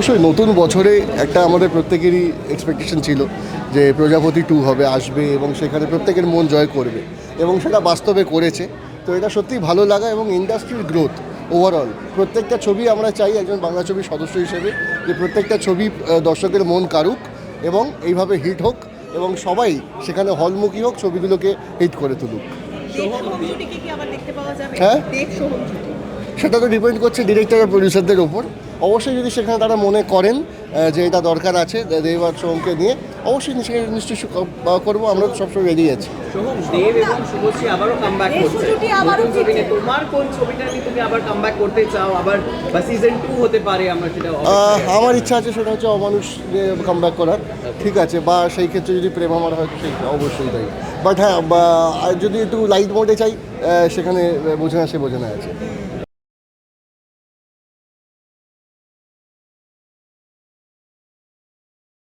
অবশ্যই নতুন বছরে একটা আমাদের প্রত্যেকেরই এক্সপেকটেশন ছিল যে প্রজাপতি 2 হবে, আসবে এবং সেখানে প্রত্যেকের মন জয় করবে এবং সেটা বাস্তবে করেছে। তো এটা সত্যিই ভালো লাগা এবং ইন্ডাস্ট্রির গ্রোথ ওভারঅল প্রত্যেকটা ছবি আমরা চাই একজন বাংলা ছবির সদস্য হিসেবে যে প্রত্যেকটা ছবি দর্শকের মন কাড়ুক এবং এইভাবে হিট হোক এবং সবাই সেখানে হলমুখী হোক, ছবিগুলোকে হিট করে তুলুক। হ্যাঁ, সেটা তো ডিপেন্ড করছে ডিরেক্টর আর প্রডিউসারদের ওপর। অবশ্যই যদি সেখানে তারা মনে করেন যে এটা দরকার আছে দেব আর সোহমকে নিয়ে, অবশ্যই নিশ্চয়ই করবো। আমরা সবসময় রেডি আছি। সোহম, দেব এবং শুভশ্রী আবারও কামব্যাক করছে। নতুন ছবি নিয়ে তোমার কোন ছবিটা নিয়ে তুমি আবার কামব্যাক করতে চাও, আবার বা সিজন 2 হতে পারে, আমরা সেটা আমার ইচ্ছা আছে সেটা হচ্ছে অমানুষ কামব্যাক করার, ঠিক আছে, বা সেই ক্ষেত্রে যদি প্রেম আমার হয় সেই অবশ্যই তাই। বাট হ্যাঁ, যদি একটু লাইট মোডে চাই সেখানে বোঝে না আছে।